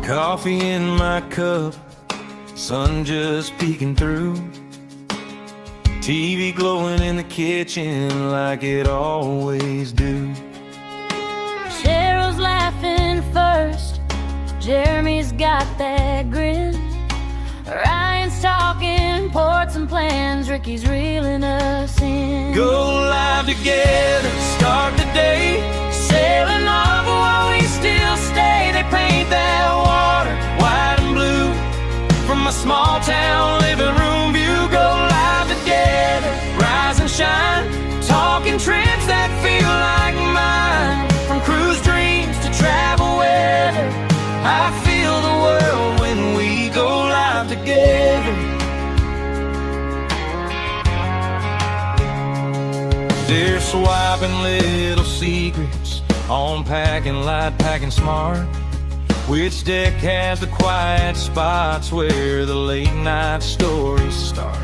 Coffee in my cup, sun just peeking through. TV glowing in the kitchen like it always do. Cheryl's laughing first, Jeremy's got that grin. Ryan's talking ports and plans, Ricky's reeling us in. Go live together, start the day, sailing off while we still stay. They paint that water white and blue from my small town living room view. Go live together, rise and shine, talking trips that feel like mine. From cruise dreams to travel weather, I feel the world when we go live together. They're swiping little secrets on packing light, packing smart. Which deck has the quiet spots where the late night stories start?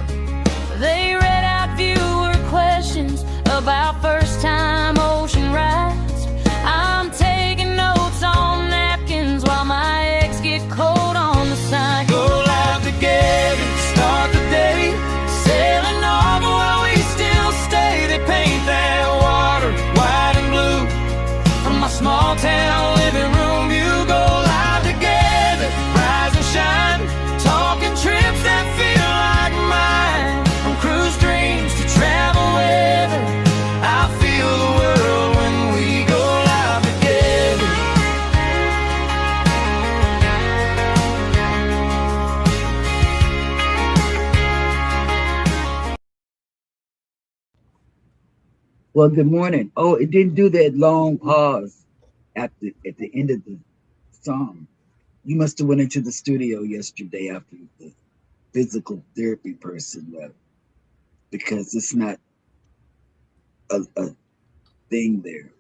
They read out viewer questions about first time ocean rides. I'm taking notes on napkins while my eggs get cold on the side. Go live together, start the day, sailing off while we still stay. They paint that water white and blue from my small town living room view. Go live together, rise and shine, talking trips that feel like mine. From cruise dreams to travel weather, I feel the world when we go live together. Well, good morning. Oh, it didn't do that long pause at the end of the song. You must have went into the studio yesterday after the physical therapy person left, because it's not a thing there.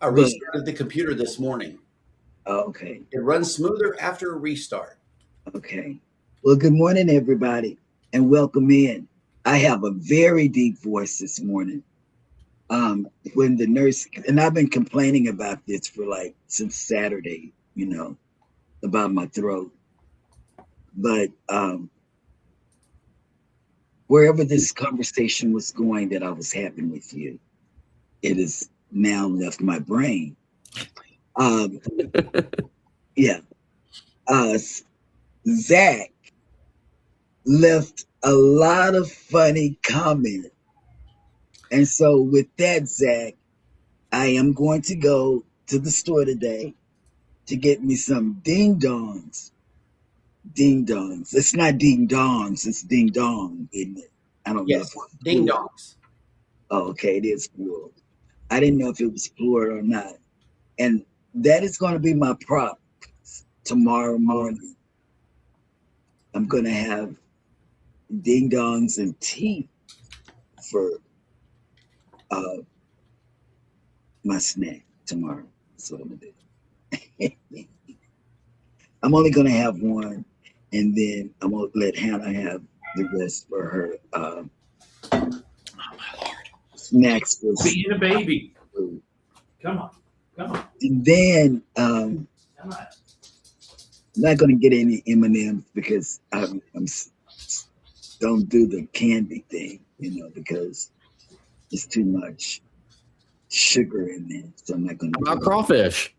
I restarted the computer this morning. Oh, okay. It runs smoother after a restart. Okay. Well, good morning, everybody, and welcome in. I have a very deep voice this morning. When the nurse, and I've been complaining about this for like since Saturday, you know, about my throat. But wherever this conversation was going that I was having with you, it has now left my brain. Yeah. Zach left a lot of funny comments. And so with that, Zach, I am going to go to the store today to get me some ding dongs. Ding dongs. It's not ding dongs, it's ding dong, isn't it? I don't know. Yes, ding dongs. Oh, okay, it is plural. I didn't know if it was plural or not. And that is going to be my prop tomorrow morning. I'm going to have ding dongs and tea for my snack tomorrow. That's what I'm gonna do. I'm only gonna have one, and then I'm gonna let Hannah have the rest for her Oh my Lord! snacks. For being a baby. Come on. And then Come on. I'm not gonna get any M&Ms because I'm don't do the candy thing, you know, because it's too much sugar in there. So I'm not gonna. How about crawfish?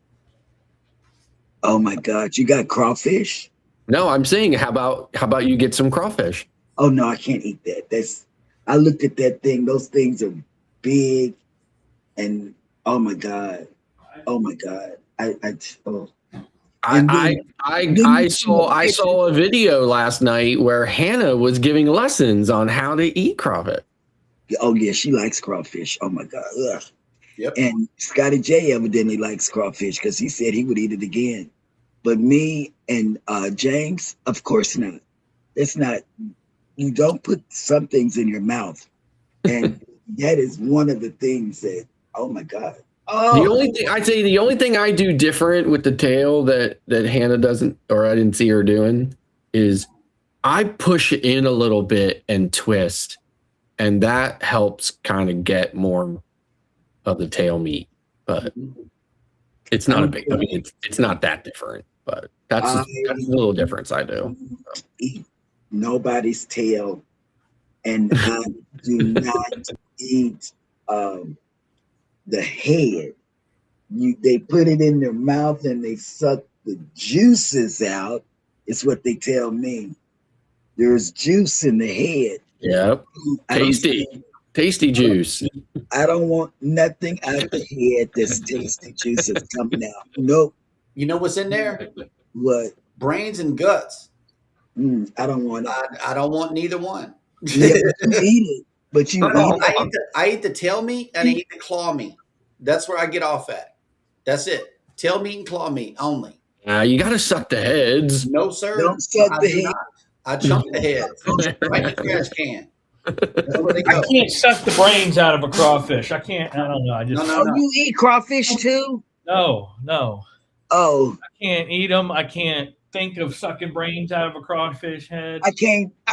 Oh my God, you got crawfish? No, I'm saying how about you get some crawfish? Oh no, I can't eat that. I looked at that thing. Those things are big, and oh my God. I saw a video last night where Hannah was giving lessons on how to eat crawfish. Oh yeah, she likes crawfish. Oh my God. Ugh. Yep. And Scotty J evidently likes crawfish because he said he would eat it again. But me and James, of course not. It's not. You don't put some things in your mouth, and that is one of the things that. Oh my God. Oh. The only thing I do different with the tail that Hannah doesn't, or I didn't see her doing, is I push it in a little bit and twist, and that helps kind of get more of the tail meat. But it's not a big. I mean, it's not that different. but that's I a little difference I do. don't eat nobody's tail, and I do not eat the head. They put it in their mouth and they suck the juices out. Is what they tell me. There's juice in the head. Yep. Tasty juice. I don't want nothing out the head that's tasty juice that's coming out. Nope. You know what's in there? What? Brains and guts. I don't want it. I don't want neither one. Yeah, you eat it, but you eat it. I eat the tail meat and I eat the claw meat. That's where I get off at. That's it. Tail meat and claw meat only. You got to suck the heads. No, sir. Don't suck the head. I chunk the head right in the trash can. That's where they go. I can't suck the brains out of a crawfish. I can't. I don't know. I just No. You eat crawfish too? no. Oh, I can't eat them. I can't think of sucking brains out of a crawfish head. I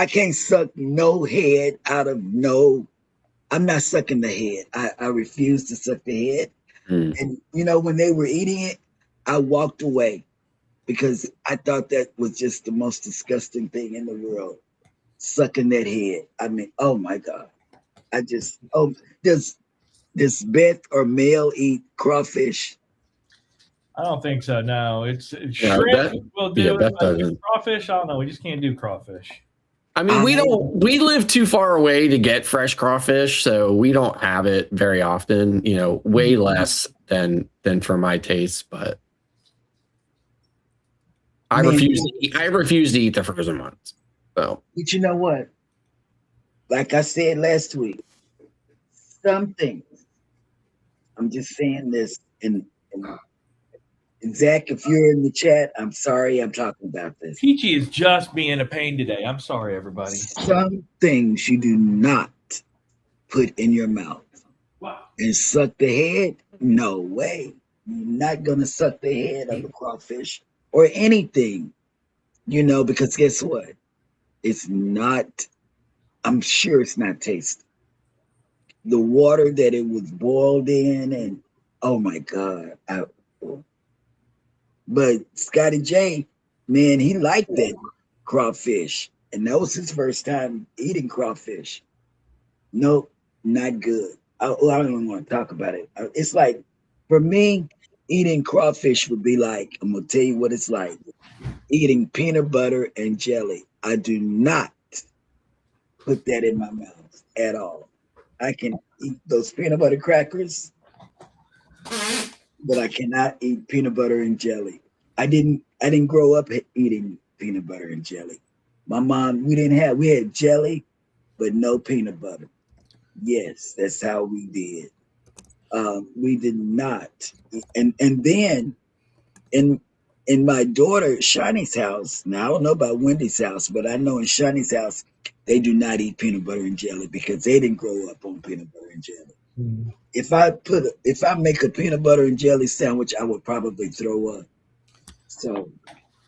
can't suck no head out of no. I'm not sucking the head. I refuse to suck the head. And when they were eating it, I walked away because I thought that was just the most disgusting thing in the world. Sucking that head. I mean, oh my God. Does Beth or Mel eat crawfish? I don't think so. No, it's Yeah, shrimp. Beth- We'll do yeah, it. Beth Like doesn't. crawfish. I don't know. We just can't do crawfish. I mean, we live too far away to get fresh crawfish, so we don't have it very often, way less than for my taste, but I refuse to eat the frozen ones. So, But you know what? Like I said last week, some things, I'm just saying this, and Zach, if you're in the chat, I'm sorry I'm talking about this. Peachy is just being a pain today. I'm sorry, everybody. Some things you do not put in your mouth. Wow. And suck the head? No way. You're not going to suck the head of a crawfish or anything, because guess what? It's not, I'm sure it's not tasty. The water that it was boiled in, and oh my God. But Scotty J, man, he liked that crawfish. And that was his first time eating crawfish. Nope, not good. I don't even want to talk about it. It's like, for me, eating crawfish would be like, I'm going to tell you what it's like. Eating peanut butter and jelly. I do not put that in my mouth at all. I can eat those peanut butter crackers, but I cannot eat peanut butter and jelly. I didn't grow up eating peanut butter and jelly. My mom, we had jelly, but no peanut butter. Yes, that's how we did. We did not. And then in my daughter Shani's house, now I don't know about Wendy's house, but I know in Shani's house, they do not eat peanut butter and jelly because they didn't grow up on peanut butter and jelly. Mm. If I make a peanut butter and jelly sandwich, I would probably throw up. So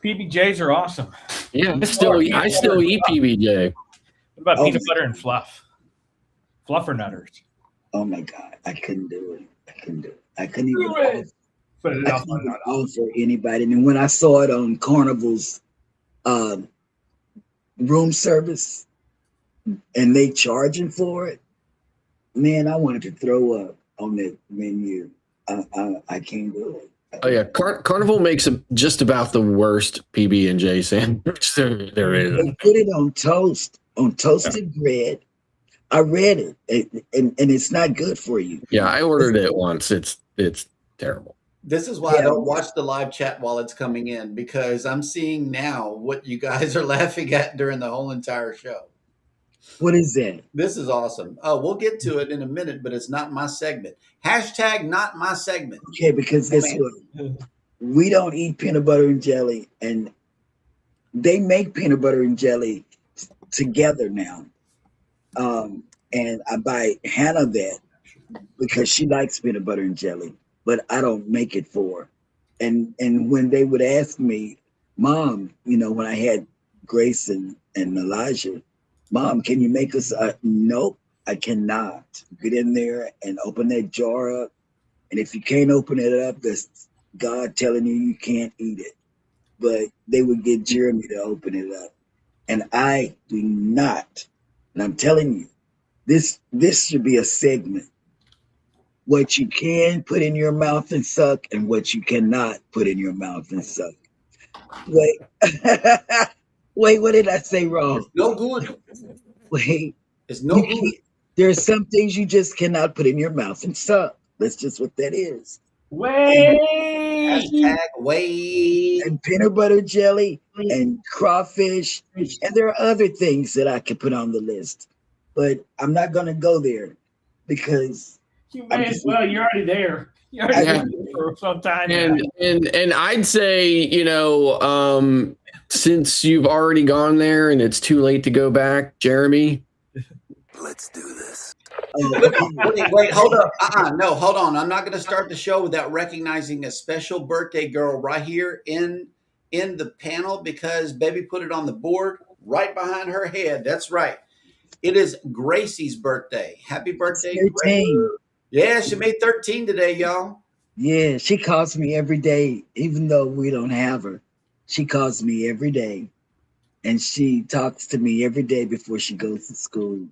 PBJs are awesome. yeah, I still eat PBJ. What about Oh. peanut butter and fluff? Fluffernutters. oh my God, I couldn't do it. I couldn't even Do it. Put it I up couldn't on even offer anybody. And when I saw it on Carnival's room service and they charging for it, man, I wanted to throw up on that menu. I can't do it. Oh yeah, Carnival makes just about the worst PB&J sandwich there is. They put it on toasted bread. I read it, and it's not good for you. Yeah, I ordered it once. It's terrible. This is why I don't watch the live chat while it's coming in, because I'm seeing now what you guys are laughing at during the whole entire show. What is that? This is awesome. Oh, we'll get to it in a minute, but it's not my segment. Hashtag not my segment. Okay, because guess what? We don't eat peanut butter and jelly, and they make peanut butter and jelly together now. And I buy Hannah that because she likes peanut butter and jelly, but I don't make it for her. And when they would ask me, Mom, when I had Grace and Elijah, Mom, can you make us? Nope, I cannot. Get in there and open that jar up. And if you can't open it up, that's God telling you can't eat it. but they would get Jeremy to open it up. And I do not. And I'm telling you, this should be a segment. What you can put in your mouth and suck, and what you cannot put in your mouth and suck. Wait, wait, what did I say wrong? No good. Wait, It's no good. there are some things you just cannot put in your mouth and suck. That's just what that is. Wait. Wait. And peanut butter jelly and crawfish, and there are other things that I could put on the list, but I'm not going to go there because You may as well. You're already there. You're already there for some time. And I'd say, you know, since you've already gone there and it's too late to go back, Jeremy. Let's do this. Wait, hold up. No, hold on. I'm not going to start the show without recognizing a special birthday girl right here in the panel because baby put it on the board right behind her head. That's right. It is Gracie's birthday. Happy birthday, 13. Yeah, she made 13 today, y'all. Yeah, she calls me every day, even though we don't have her. She calls me every day, and she talks to me every day before she goes to school.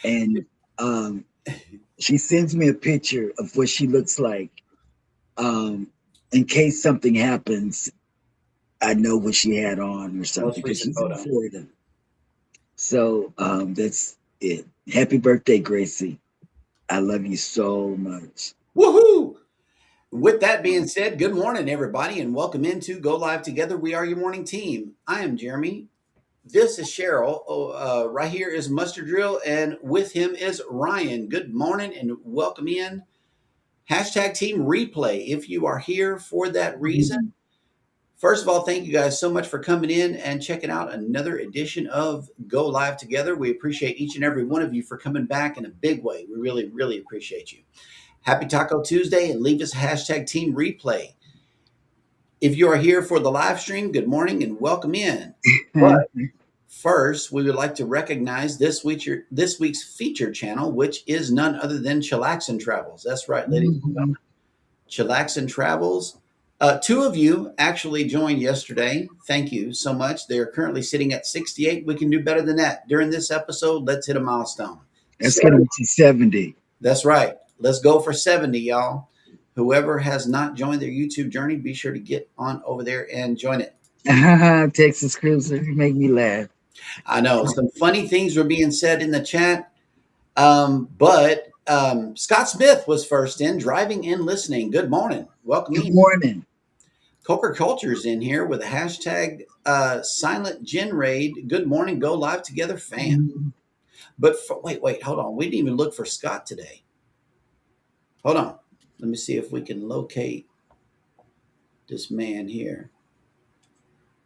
And she sends me a picture of what she looks like. In case something happens, I know what she had on or something because she's in Florida. So that's it. Happy birthday, Gracie. I love you so much. Woohoo! With that being said, good morning, everybody, and welcome into Go Live Together. We are your morning team. I am Jeremy. This is Cheryl. Right here is Mustard Drill, and with him is Ryan. Good morning and welcome in. Hashtag Team Replay if you are here for that reason. First of all, thank you guys so much for coming in and checking out another edition of Go Live Together. We appreciate each and every one of you for coming back in a big way. We really, really appreciate you. Happy Taco Tuesday, and leave us a hashtag Team Replay. If you are here for the live stream, good morning and welcome in. But first, we would like to recognize this week's featured channel, which is none other than Chillaxin Travels. That's right, ladies and gentlemen. Chillaxin Travels. Two of you actually joined yesterday. Thank you so much. They are currently sitting at 68. We can do better than that. During this episode, let's hit a milestone. Let's get them to 70. That's right. Let's go for 70, y'all. Whoever has not joined their YouTube journey, be sure to get on over there and join it. Texas Cruiser, you make me laugh. I know some funny things were being said in the chat, but Scott Smith was first in, driving and listening. Good morning. Welcome. Good morning. Coker Culture's in here with a hashtag Silent Gen Raid. Good morning. Go Live Together, fam. But wait, hold on. We didn't even look for Scott today. Hold on. Let me see if we can locate this man here.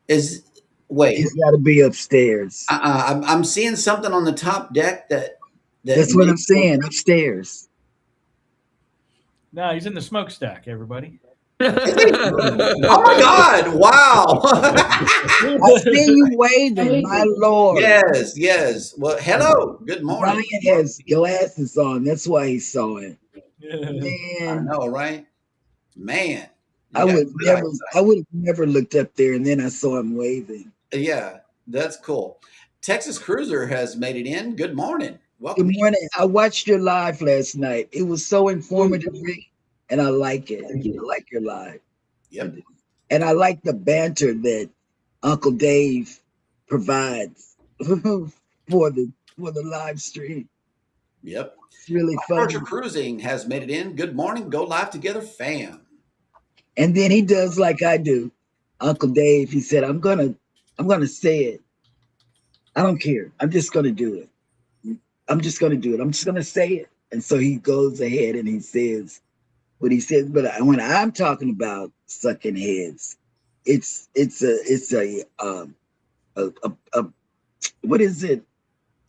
He's got to be upstairs. I'm seeing something on the top deck that's what I'm saying, upstairs. No, he's in the smokestack, everybody. Oh my God! Wow! I see you waving, my Lord. Yes. Well, hello. Good morning. Ryan has glasses on. That's why he saw it. Man. I know, right? Man. I would have never looked up there, and then I saw him waving. Yeah, that's cool. Texas Cruiser has made it in. Good morning. Welcome. Good morning. I watched your live last night. It was so informative, and I like it. I like your live. Yep. And I like the banter that Uncle Dave provides for the live stream. Yep. It's really fun. Archer Cruising has made it in. Good morning. Go Live Together, fam. And then he does like I do. Uncle Dave, he said, I'm gonna say it. I don't care. I'm just gonna do it. I'm just gonna say it. And so he goes ahead and he says what he says. But when I'm talking about sucking heads, it's a what is it?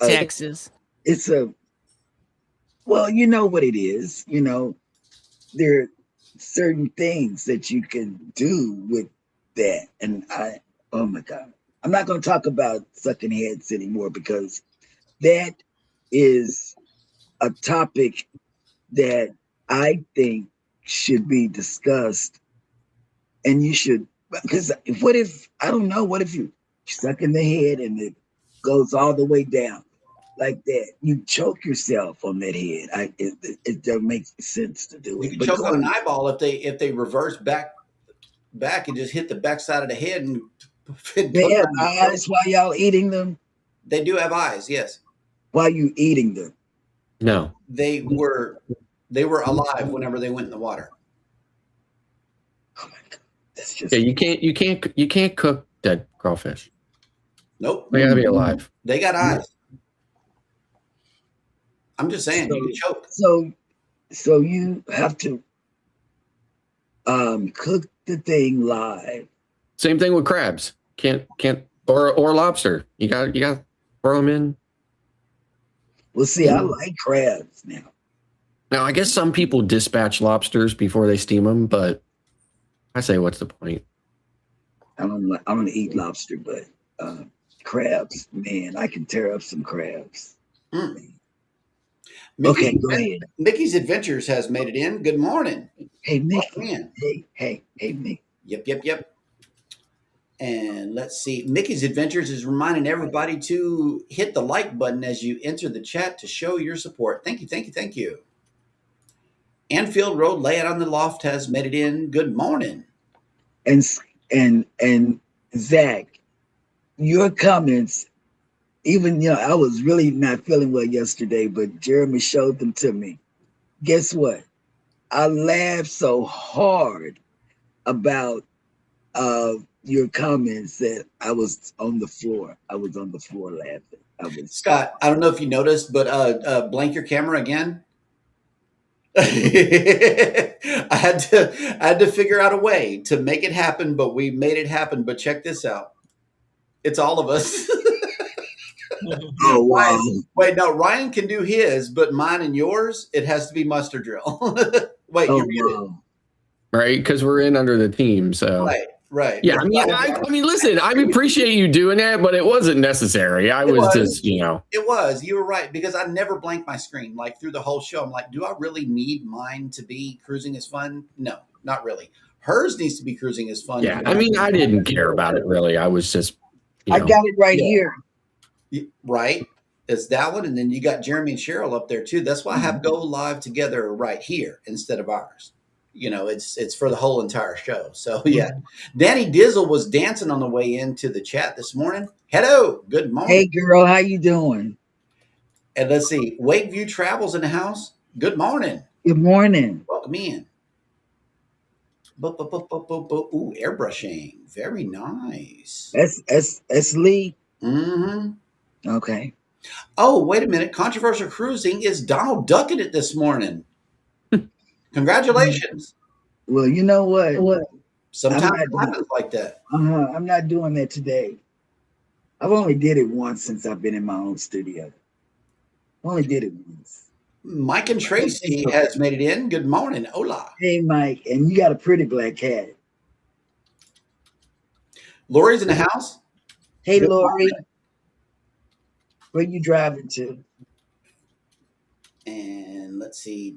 Texas. Well, you know what it is. You know, there are certain things that you can do with that. And oh my God, I'm not going to talk about sucking heads anymore because that is a topic that I think should be discussed. And you should Because what if, I don't know, what if you stuck in the head and it goes all the way down like that? You choke yourself on that head. It doesn't make sense to do You it. can But choke go on an ahead. eyeball if they reverse back and just hit the back side of the head and They go have down your throat. eyes while y'all eating them, They do have eyes, yes. while you eating them. No. They were alive whenever they went in the water. Oh my God. That's just Yeah, you can't cook dead crawfish. Nope. They gotta be alive. They got eyes. I'm just saying, so you can choke. so you have to cook the thing live. Same thing with crabs. Can't or lobster. You got throw them in. Well, see, I like crabs now. Now, I guess some people dispatch lobsters before they steam them, but I say, what's the point? I don't eat lobster, but crabs, man, I can tear up some crabs. Mm. Okay, go ahead. Mickey's Adventures has made it in. Good morning. Hey, Nick. Welcome in. Hey, Nick. Yep. And let's see. Mickey's Adventures is reminding everybody to hit the like button as you enter the chat to show your support. Thank you. Anfield Road Layout on the Loft has made it in. Good morning. And Zach, your comments, even I was really not feeling well yesterday, but Jeremy showed them to me. Guess what? I laughed so hard about your comments that I was on the floor. I was on the floor laughing. Scott, I don't know if you noticed, but blank your camera again. I had to figure out a way to make it happen, but we made it happen. But check this out. It's all of us. Oh, wow. Wait, no, Ryan can do his, but mine and yours, it has to be Mustard Drill. Wait, Oh, you're muted. wow. Right? Because we're in under the team. So Right. Yeah, I mean, listen, I appreciate you doing that, but it wasn't necessary. I was just, It was. You were right, because I never blank my screen. Like through the whole show, I'm like, do I really need mine to be cruising as fun? No, not really. Hers needs to be cruising as fun. Yeah, I mean, I didn't care about it really. I was just, I got it right here. Right. It's that one. And then you got Jeremy and Cheryl up there too. That's why I have Go Live Together right here instead of ours. It's for the whole entire show. So yeah. Danny Dizzle was dancing on the way into the chat this morning. Hello. Good morning. Hey girl, how you doing? And let's see. Wakeview Travels in the house. Good morning. Good morning. Welcome in. Ooh, airbrushing. Very nice. That's Lee. Mm-hmm. Okay. Oh, wait a minute. Controversial Cruising is Donald ducking it this morning. Congratulations. Well, you know what? Sometimes it happens like that. I'm not doing that today. I've only did it once since I've been in my own studio. Only did it once. Mike and Tracy has made it in. Good morning. Hola. Hey, Mike. And you got a pretty black cat. Lori's in the house. Hey, Lori. Where you driving to? And let's see.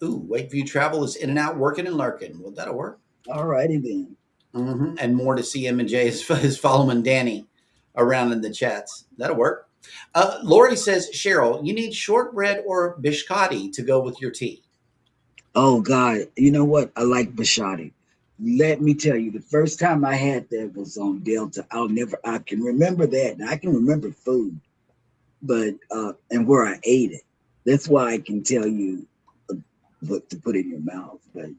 Ooh, Wakeview Travel is in and out, working and lurking. Well, that'll work. All righty then. Mm-hmm. And more to see him and Jay is following Danny around in the chats. That'll work. Lori says, Cheryl, you need shortbread or biscotti to go with your tea. Oh, God. You know what? I like biscotti. Let me tell you, the first time I had that was on Delta. I can remember that. And I can remember food, but, and where I ate it. That's why I can tell you what to put in your mouth. But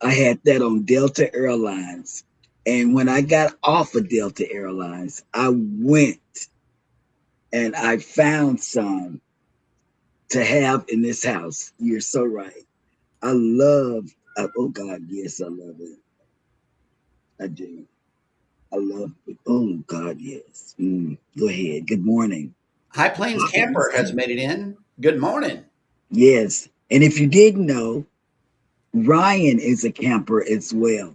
I had that on Delta Airlines. And when I got off of Delta Airlines, I went and I found some to have in this house. You're so right. I love, oh God, yes, I love it. I do. I love it. Oh God, yes. Go ahead. Good morning. High Plains Camper has made it in. Good morning. Yes. And if you didn't know, Ryan is a camper as well.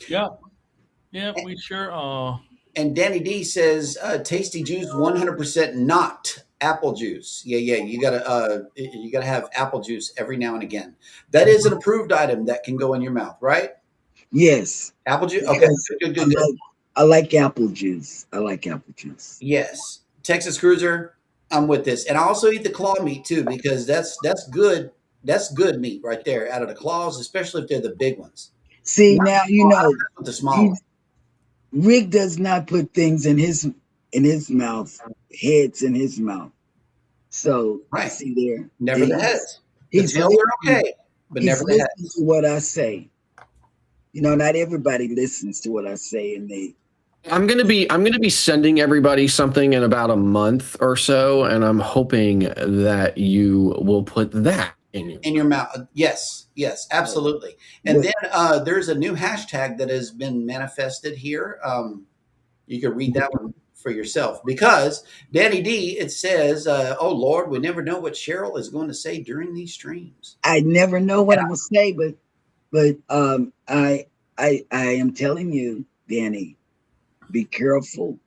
Yeah, we sure are. And Danny D says, tasty juice, 100% not apple juice. Yeah. You gotta have apple juice every now and again. That is an approved item that can go in your mouth, right? Yes. Apple juice. Okay, Because good, I good, good. like I like apple juice. I like apple juice. Yes, Texas Cruiser. I'm with this, and I also eat the claw meat too because that's good. That's good meat right there out of the claws, especially if they're the big ones. See, Not now the you small, I don't know mess with the small he ones. Rick does not put things in his mouth, heads in his mouth. So Right. see there, Never the heads. The he's tails are listening. okay, but He's never the listening heads. to what I say. You know, not everybody listens to what I say, and they I'm gonna be sending everybody something in about a month or so, and I'm hoping that you will put that in your In your mouth. Yes, yes, absolutely. And what then there's a new hashtag that has been manifested here. You can read that one for yourself because Danny D, it says, oh Lord, we never know what Cheryl is going to say during these streams. I never know what And I'm gonna say, but I am telling you, Danny, be careful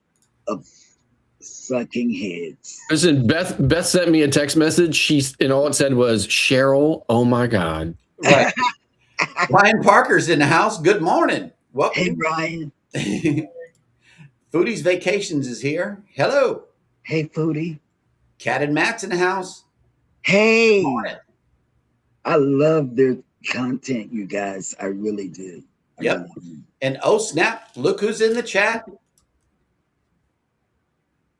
of sucking heads. Listen, Beth sent me a text message. And all it said was Cheryl. Oh my God. right. Ryan Parker's in the house. Good morning. Hey Welcome. Ryan. Foodie's Vacations is here. Hello. Hey Foodie. Cat and Matt's in the house. Hey. Morning. I love their content, you guys. I really do. I Yep. really do. And oh snap, look who's in the chat.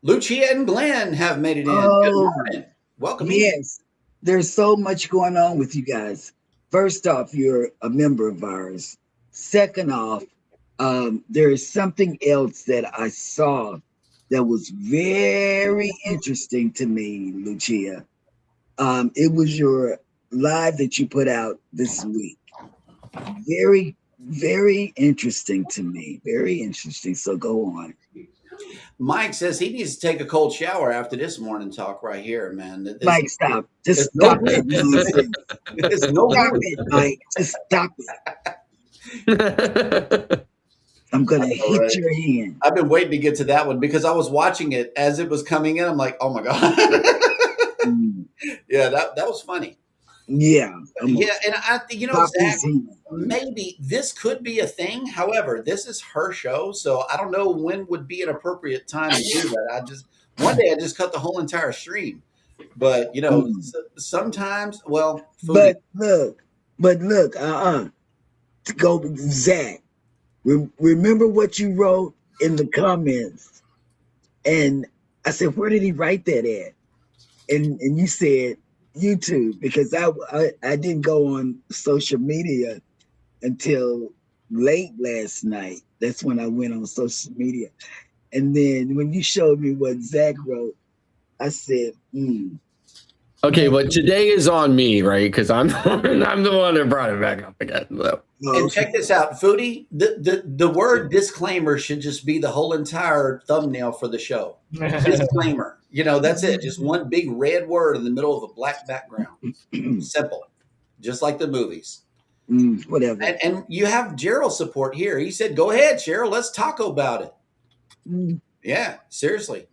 Lucia and Glenn have made it in. Good Oh, morning. Welcome in. yes. There's so much going on with you guys. First off, you're a member of ours. Second off, there is something else that I saw that was very interesting to me, Lucia. It was your live that you put out this week. Very, very interesting to me. Very interesting. So go on. Mike says he needs to take a cold shower after this morning talk right here, man. Mike, stop. Just there's no stop that nonsense. There's no Stop room. it, Mike. Just stop it. I'm gonna hit right. your hand. I've been waiting to get to that one because I was watching it as it was coming in. I'm like, oh my God. Yeah, that was funny. Yeah. Yeah, and I think, Stop Zach, his hand. maybe this could be a thing. However, this is her show, so I don't know when would be an appropriate time to do that. One day I just cut the whole entire stream. But sometimes, well, foodie. But look, to go Zach. Remember what you wrote in the comments, and I said, where did he write that at? And you said YouTube, because I didn't go on social media until late last night. That's when I went on social media, and then when you showed me what Zach wrote, I said, Okay, but today is on me, right? Because I'm the one that brought it back up again. So. And check this out, Foodie. The word disclaimer should just be the whole entire thumbnail for the show. Disclaimer. That's it. Just one big red word in the middle of a black background. Simple. Just like the movies. Whatever. And you have Gerald's support here. He said, go ahead, Cheryl. Let's talk about it. Yeah, seriously.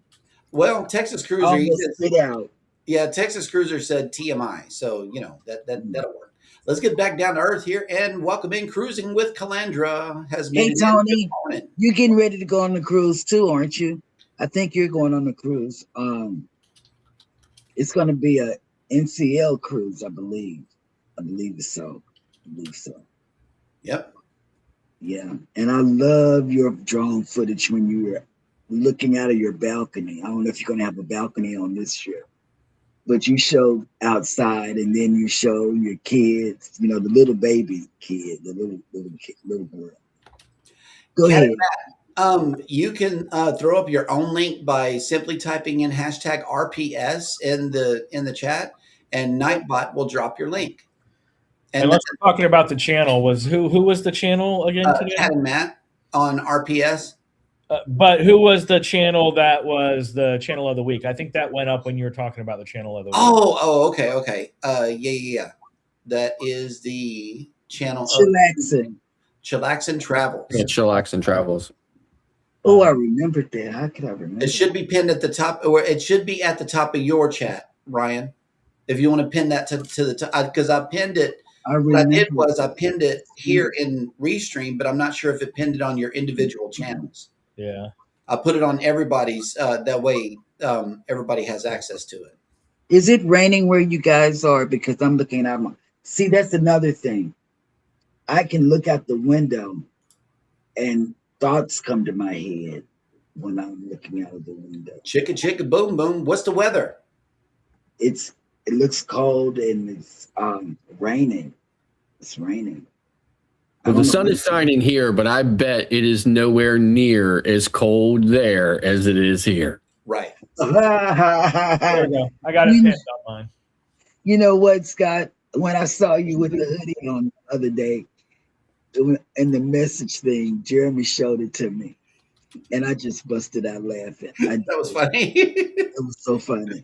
Well, Texas Cruiser. He said, spit out. Yeah, Texas Cruiser said TMI. So, that'll work. Let's get back down to earth here and welcome in Cruising with Calandra. Hey, Tony, you're getting ready to go on the cruise too, aren't you? I think you're going on the cruise. It's going to be a NCL cruise, I believe. I believe so. Yep. Yeah, and I love your drone footage when you were looking out of your balcony. I don't know if you're going to have a balcony on this trip. But you show outside, and then you show your kids, the little baby kid, the little girl. Go ahead. You can throw up your own link by simply typing in hashtag RPS in the chat, and Nightbot will drop your link. And let's talking about the channel. Who was the channel again today? Cat and Matt on RPS. But who was the channel that was the channel of the week? I think that went up when you were talking about the channel of the week. Oh, okay. Yeah. That is the channel Chillaxin Travels. Yeah, Chillaxin Travels. Oh, I remembered that. How could I remember? It should be pinned at the top, or it should be at the top of your chat, Ryan. If you want to pin that to the top, because I pinned it I What I did remember. was I pinned it here in Restream, but I'm not sure if it pinned it on your individual channels. Yeah. I put it on everybody's. That way, everybody has access to it. Is it raining where you guys are? Because I'm looking out my. See, that's another thing. I can look out the window, and thoughts come to my head when I'm looking out of the window. Chicka chicka boom boom. What's the weather? It looks cold and it's raining. It's raining. I Well, the don't know sun is shining here, but I bet it is nowhere near as cold there as it is here. Right. There you go. I got it You- pinned on mine. You know what, Scott? When I saw you with the hoodie on the other day, in the message thing, Jeremy showed it to me, and I just busted out laughing. That was funny. It was so funny.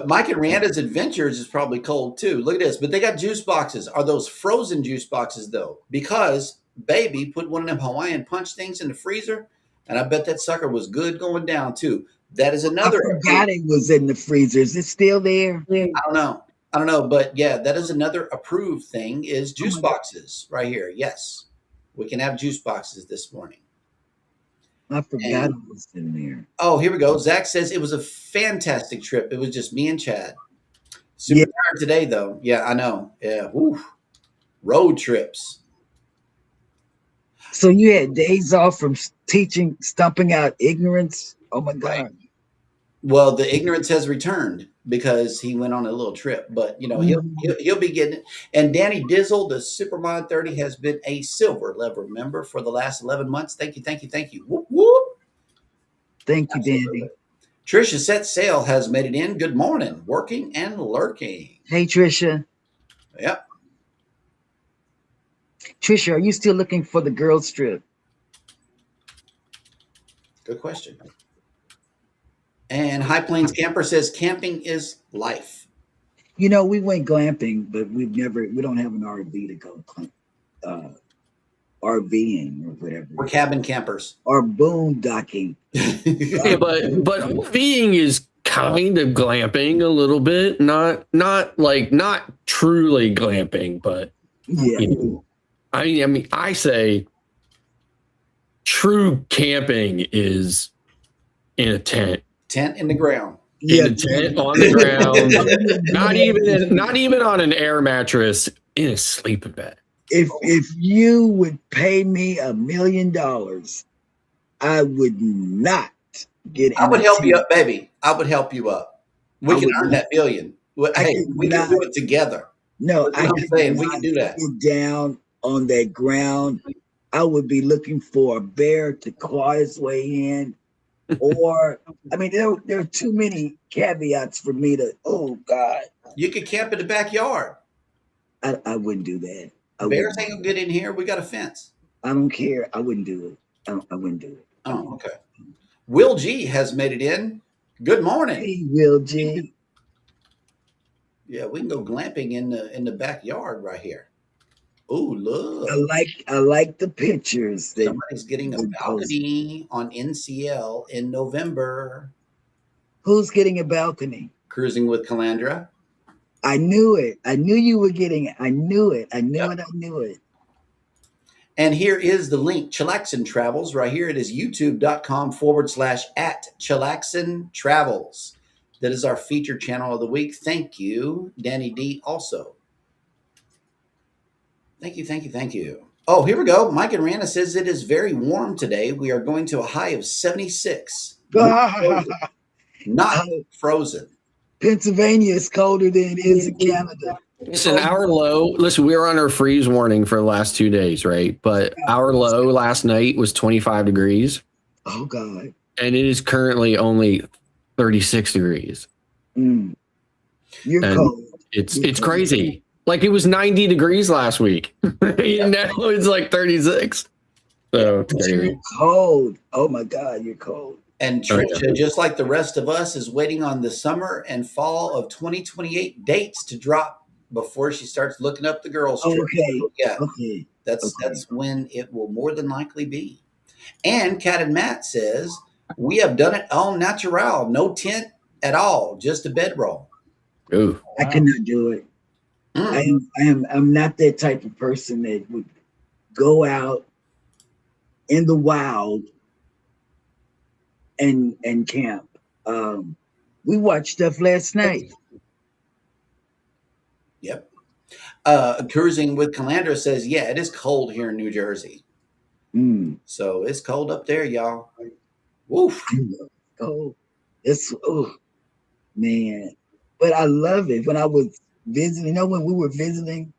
Mike and Rihanna's Adventures is probably cold too. Look at this, but they got juice boxes. Are those frozen juice boxes though? Because baby put one of them Hawaiian punch things in the freezer, and I bet that sucker was good going down too. That is another. I forgot it was in the freezer. Is it still there? I don't know, but yeah, that is another approved thing is juice boxes right here. Yes, we can have juice boxes this morning. I forgot it was in there. Oh, here we go. Zach says it was a fantastic trip. It was just me and Chad. Super tired today, though. Yeah, I know. Yeah. Woo. Road trips. So you had days off from teaching, stumping out ignorance. Oh my God. Right. Well, the ignorance has returned because he went on a little trip, but you know, he'll be getting it. And Danny Dizzle, the Supermod 30, has been a silver level member for the last 11 months. Thank you, thank you, thank you. Whoop, whoop. Thank you, Absolutely. Danny. Trisha Set Sail has made it in. Good morning. Working and lurking. Hey, Trisha. Yep. Trisha, are you still looking for the girls trip? Good question. And High Plains Camper says camping is life. You know, we went glamping, but we don't have an RV to go RVing or whatever. We're cabin campers. Or boondocking. Yeah, but being is kind of glamping a little bit, not truly glamping, but Yeah. you know, I mean, I say true camping is in a tent. Tent in the ground. Yeah. In a tent on the ground, not even on an air mattress, in a sleeping bed. If you would pay me $1 million, I would not get. I would help you up, baby. I would help you up. We can earn that million. Hey, we can do it together. No, I'm saying we can do that. Get down on that ground. I would be looking for a bear to claw his way in, or I mean, there are too many caveats for me to. Oh God, You could camp in the backyard. I wouldn't do that. Bears ain't gonna get in here. We got a fence. I don't care. I wouldn't do it. I wouldn't do it. Oh, okay. Will G has made it in. Good morning. Hey, Will G. Yeah, we can go glamping in the backyard right here. Ooh, look. I like the pictures. That Somebody's getting a balcony on NCL in November. Who's getting a balcony? Cruising with Calandra. I knew it. I knew you were getting it. I knew it. I knew it. I knew it. And here is the link, Chillaxin Travels. Right here, it is youtube.com/@Chillaxin Travels. That is our feature channel of the week. Thank you, Danny D. Also. Thank you, thank you, thank you. Oh, here we go. Mike and Rihanna says it is very warm today. We are going to a high of 76. Not frozen. Pennsylvania is colder than it is in Canada. Listen, our low. Listen, we were on our freeze warning for the last 2 days, right? But our low last night was 25 degrees. Oh God! And it is currently only 36 degrees. You're and cold. It's crazy. Like it was 90 degrees last week. Now it's like 36. So you're cold. Oh my God, you're cold. And Trisha, just like the rest of us, is waiting on the summer and fall of 2028 dates to drop before she starts looking up the girls' trip. Okay. Yeah. Okay. That's when it will more than likely be. And Cat and Matt says, we have done it all natural. No tent at all. Just a bedroll. Ooh. I cannot do it. Mm. I'm not that type of person that would go out in the wild and camp. We watched stuff last night. Yep. Cruising with Calandra says, yeah, it is cold here in New Jersey. Mm. So it's cold up there, y'all. Woof. Oh, oh man. But I love it. When I was visiting, when we were visiting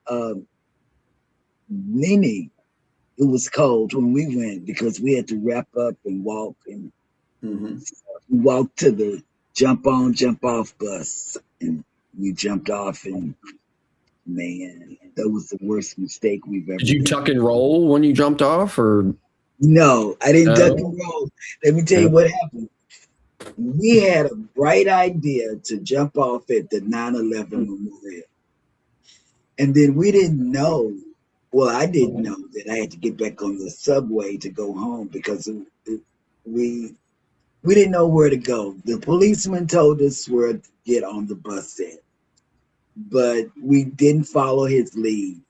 Nini, it was cold when we went because we had to wrap up and walk, and Mm-hmm. we walked to the jump on, jump off bus, and we jumped off, and man, that was the worst mistake we've ever Did you done. tuck and roll when you jumped off, or No, I didn't duck no? and roll. Let me tell you No. what happened. We had a bright idea to jump off at the 9/11 memorial. And then we didn't know. Well, I didn't know that I had to get back on the subway to go home because we we didn't know where to go. The policeman told us where to get on the bus at, but we didn't follow his lead.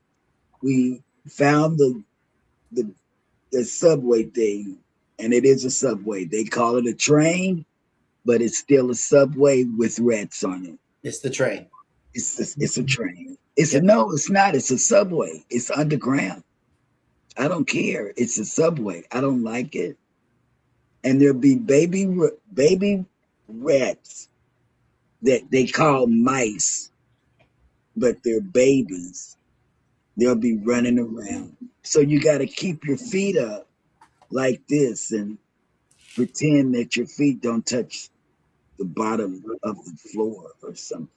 We found the, the subway thing, and it is a subway. They call it a train, but it's still a subway with rats on it. It's the train. It's a train. It's a Yep. no, it's not. It's a subway. It's underground. I don't care. It's a subway. I don't like it. And there'll be baby rats that they call mice, but they're babies. They'll be running around. So you got to keep your feet up like this and pretend that your feet don't touch the bottom of the floor or something.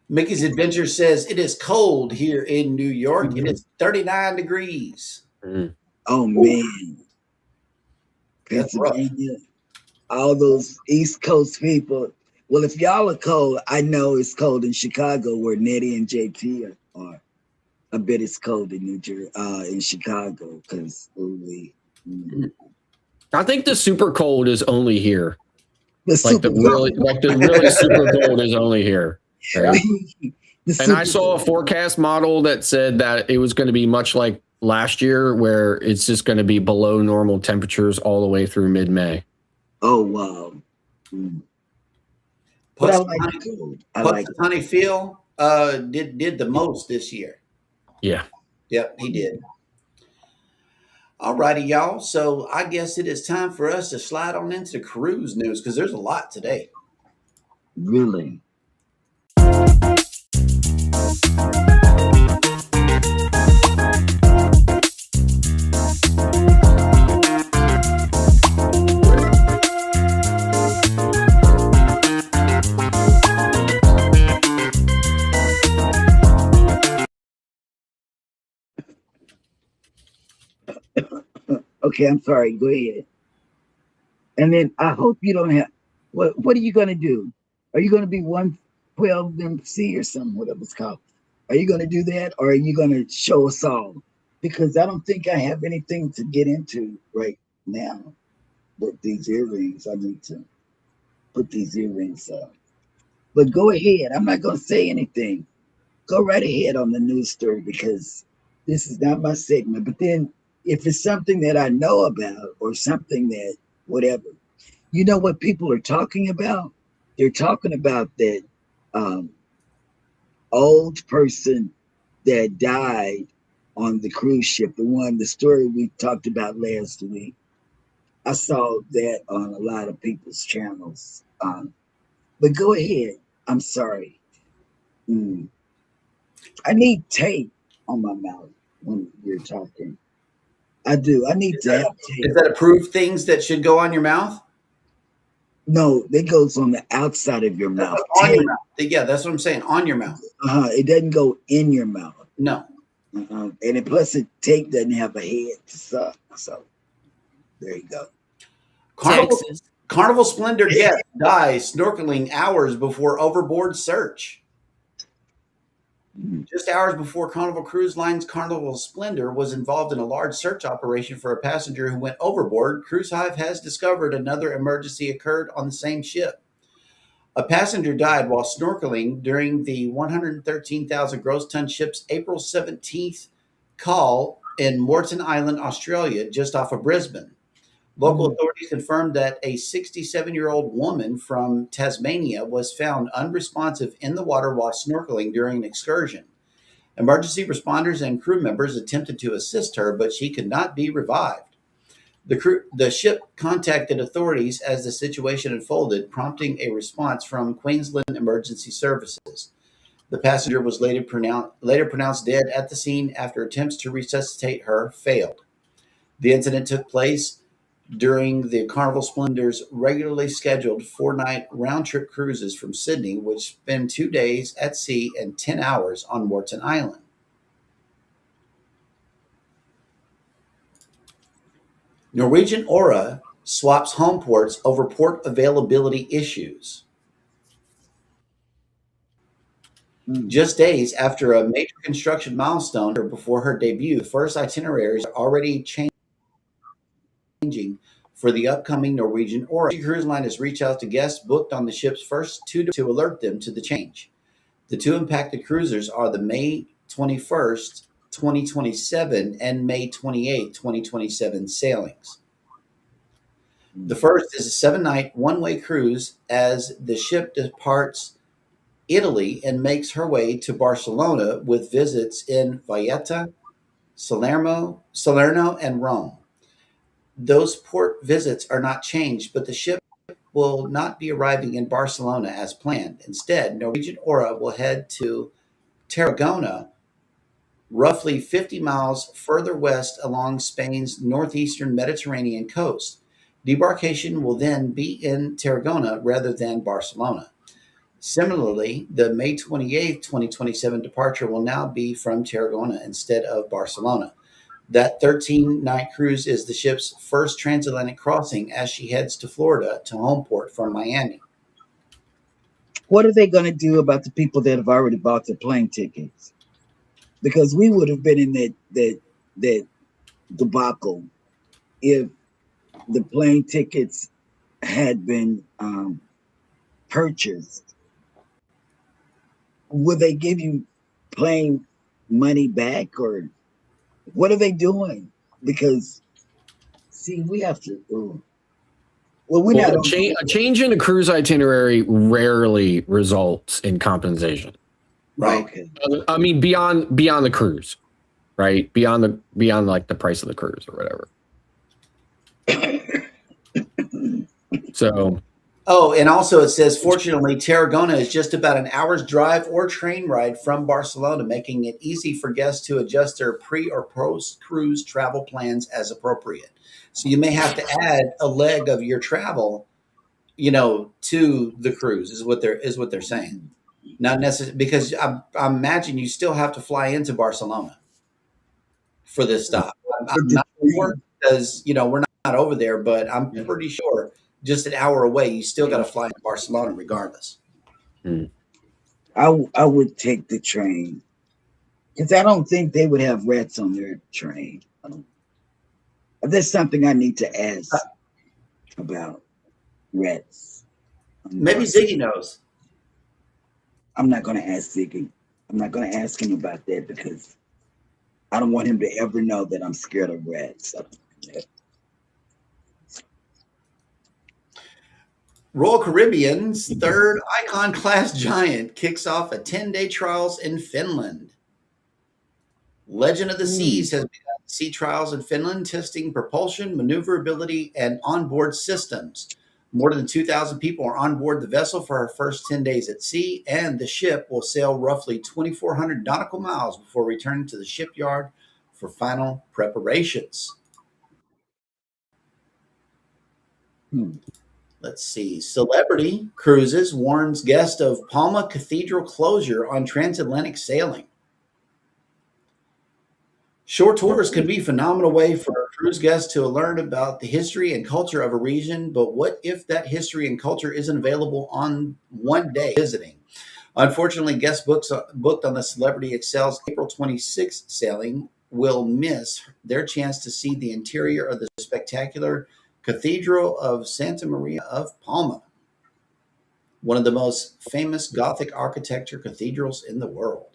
Mickey's Adventure says, it is cold here in New York. It is 39 degrees. Mm. Oh Ooh, man, that's rough. Pennsylvania, all those East Coast people. Well, if y'all are cold, I know it's cold in Chicago where Nettie and JT are. I bet it's cold in New Jersey, in Chicago, because I think the super cold is only here. the Like super cold. the really super cold is only here. Right? The And I super saw a cold. forecast model that said that it was going to be much like last year, where it's just going to be below normal temperatures all the way through mid-May. Oh wow. But I like the cold. I like it. Punxsutawney Phil did the most this year. Yeah. Yep, he did. All righty, y'all. So I guess it is time for us to slide on into cruise news because there's a lot today. Really. Okay, I'm sorry. Go ahead. And then I hope you don't have. What are you gonna do? Are you gonna be 112 MC or something? Whatever it's called. Are you gonna do that, or are you gonna show us all? Because I don't think I have anything to get into right now. But these earrings, I need to put these earrings up. But go ahead. I'm not gonna say anything. Go right ahead on the news story because this is not my segment. But then if it's something that I know about or something that whatever, you know what people are talking about? They're talking about that um, old person that died on the cruise ship, the story we talked about last week. I saw that on a lot of people's channels. But go ahead. I'm sorry. Mm. I need tape on my mouth when you're talking. I do. I need to have Is tape. that approved things that should go on your mouth? No, that goes on the outside of your mouth. On your Tape. mouth. Yeah, that's what I'm saying. On your mouth. It doesn't go in your mouth. No. And it, plus, the tape doesn't have a head to suck. So there you go. Carnival Splendor guest dies snorkeling hours before overboard search. Just hours before Carnival Cruise Line's Carnival Splendor was involved in a large search operation for a passenger who went overboard, Cruise Hive has discovered another emergency occurred on the same ship. A passenger died while snorkeling during the 113,000 gross ton ship's April 17th call in Moreton Island, Australia, just off of Brisbane. Local authorities confirmed that a 67-year-old woman from Tasmania was found unresponsive in the water while snorkeling during an excursion. Emergency responders and crew members attempted to assist her, but she could not be revived. The ship contacted authorities as the situation unfolded, prompting a response from Queensland Emergency Services. The passenger was later pronounced dead at the scene after attempts to resuscitate her failed. The incident took place during the Carnival Splendor's regularly scheduled 4-night round-trip cruises from Sydney, which spend 2 days at sea and 10 hours on Moreton Island. Norwegian Aura swaps home ports over port availability issues. Just days after a major construction milestone before her debut, the first itineraries are already changing for the upcoming Norwegian Aura. The cruise line has reached out to guests booked on the ship's first two to alert them to the change. The two impacted cruisers are the May 21st, 2027 and May 28, 2027 sailings. The first is a 7-night one-way cruise as the ship departs Italy and makes her way to Barcelona with visits in Valletta, Salerno, and Rome. Those port visits are not changed, but the ship will not be arriving in Barcelona as planned. Instead, Norwegian Aura will head to Tarragona, roughly 50 miles further west along Spain's northeastern Mediterranean coast. Debarkation will then be in Tarragona rather than Barcelona. Similarly, the May 28, 2027 departure will now be from Tarragona instead of Barcelona. That 13-night cruise is the ship's first transatlantic crossing as she heads to Florida to home port from Miami. What are they going to do about the people that have already bought their plane tickets? Because we would have been in that debacle if the plane tickets had been purchased. Will they give you plane money back, or what are they doing? Because, see, we have to. Well, we're not. A change in a cruise itinerary rarely results in compensation. Right. Okay. I mean, beyond the cruise, right? Beyond like the price of the cruise or whatever. So. Oh, and also it says, fortunately, Tarragona is just about an hour's drive or train ride from Barcelona, making it easy for guests to adjust their pre or post-cruise travel plans as appropriate. So you may have to add a leg of your travel, to the cruise is what they're saying. Not necessarily, because I imagine you still have to fly into Barcelona for this stop. I'm not sure because, we're not over there, but I'm pretty sure just an hour away, you still got to fly to Barcelona regardless. I would take the train because I don't think they would have rats on their train. There's something I need to ask about rats. Maybe Ziggy knows. I'm not going to ask Ziggy. I'm not going to ask him about that because I don't want him to ever know that I'm scared of rats. Royal Caribbean's third Icon class giant kicks off a 10-day trials in Finland. Legend of the Seas has begun sea trials in Finland, testing propulsion, maneuverability, and onboard systems. More than 2,000 people are on board the vessel for her first 10 days at sea, and the ship will sail roughly 2,400 nautical miles before returning to the shipyard for final preparations. Let's see. Celebrity Cruises warns guests of Palma Cathedral closure on transatlantic sailing. Shore tours can be a phenomenal way for cruise guests to learn about the history and culture of a region, but what if that history and culture isn't available on one day visiting? Unfortunately, guests booked on the Celebrity Excel's April 26th sailing will miss their chance to see the interior of the spectacular Cathedral of Santa Maria of Palma. one of the most famous Gothic architecture cathedrals in the world.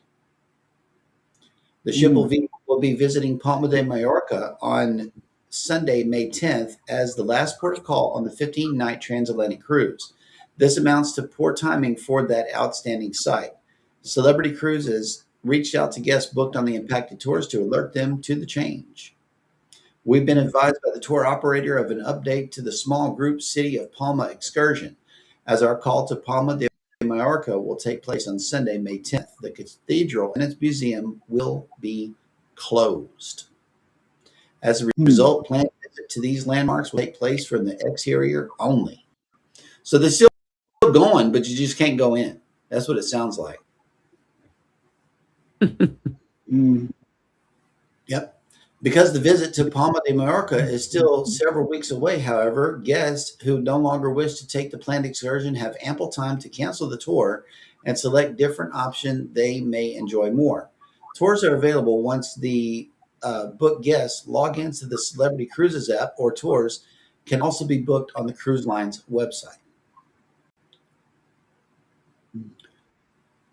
The ship will be visiting Palma de Mallorca on Sunday, May 10th, as the last port of call on the 15-night transatlantic cruise. This amounts to poor timing for that outstanding site. Celebrity Cruises reached out to guests booked on the impacted tours to alert them to the change. We've been advised by the tour operator of an update to the small group City of Palma excursion, as our call to Palma de Mallorca will take place on Sunday, May 10th. The cathedral and its museum will be closed. As a result, planned visit to these landmarks will take place from the exterior only. So they're still going, but you just can't go in. That's what it sounds like. Yep. Because the visit to Palma de Mallorca is still several weeks away, however, guests who no longer wish to take the planned excursion have ample time to cancel the tour and select different option they may enjoy more. Tours are available once the booked guests log into the Celebrity Cruises app, or tours can also be booked on the cruise line's website.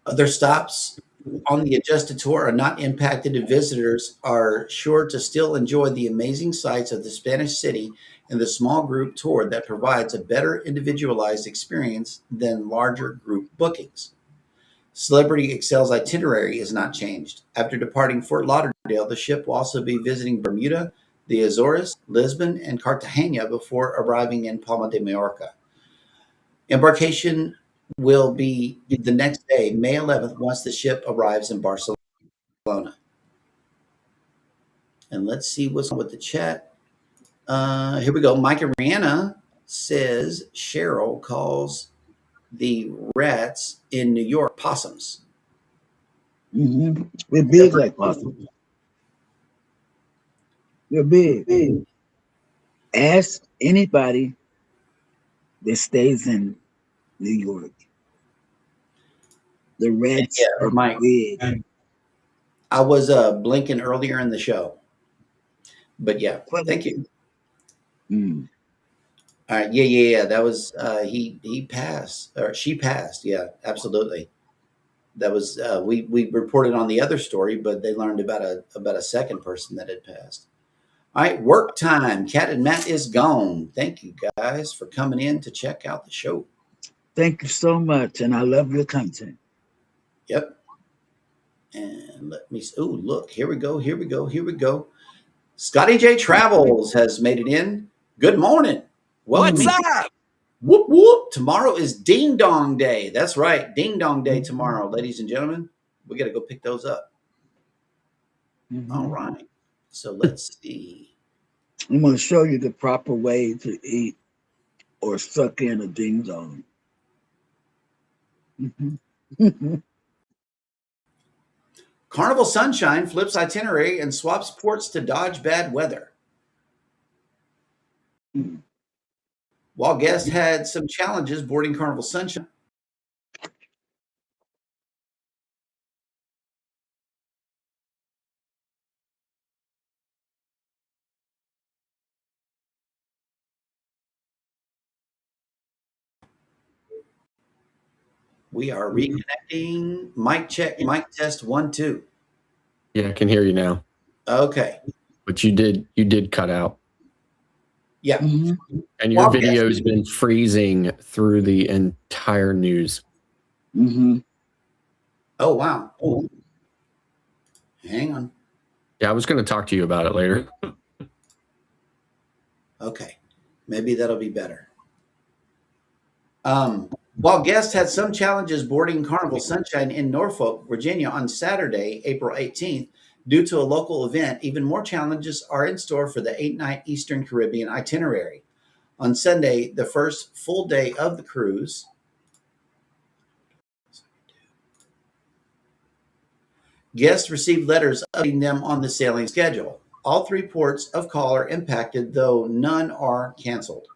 Other stops on the adjusted tour are not impacted, and visitors are sure to still enjoy the amazing sights of the Spanish city and the small group tour that provides a better individualized experience than larger group bookings. Celebrity Excel's itinerary is not changed. After departing Fort Lauderdale, the ship will also be visiting Bermuda, the Azores, Lisbon, and Cartagena before arriving in Palma de Mallorca. Embarkation will be the next day, May 11th, once the ship arrives in Barcelona. And let's see what's on with the chat. Here we go. Mike and Rihanna says Cheryl calls the rats in New York possums. They're big like possums. They're big. Ask anybody that stays in New York. The rats are Mike, big. I was blinking earlier in the show. But yeah, thank you. All right, yeah. That was he passed, or she passed. Yeah, absolutely. That was we reported on the other story, but they learned about a second person that had passed. All right, work time. Cat and Matt is gone. Thank you guys for coming in to check out the show. Thank you so much, and I love your content. Yep. And let me. Oh, look, here we go. Scotty J Travels has made it in. Good morning. What's up? Whoop, whoop. Tomorrow is Ding Dong Day. That's right. Ding Dong Day tomorrow, ladies and gentlemen. We got to go pick those up. All right. So let's see. I'm going to show you the proper way to eat or suck in a ding dong. Carnival Sunshine flips itinerary and swaps ports to dodge bad weather. While guests had some challenges boarding Carnival Sunshine, we are reconnecting. Mic check, mic test 1, 2. Yeah, I can hear you now. Okay. But you did cut out. Yeah. And your video has been freezing through the entire news. Oh, wow. Oh. Hang on. Yeah, I was going to talk to you about it later. Okay. Maybe that'll be better. While guests had some challenges boarding Carnival Sunshine in Norfolk, Virginia on Saturday, April 18th, due to a local event, even more challenges are in store for the 8-night Eastern Caribbean itinerary. On Sunday, the first full day of the cruise, guests received letters updating them on the sailing schedule. All 3 ports of call are impacted, though none are canceled.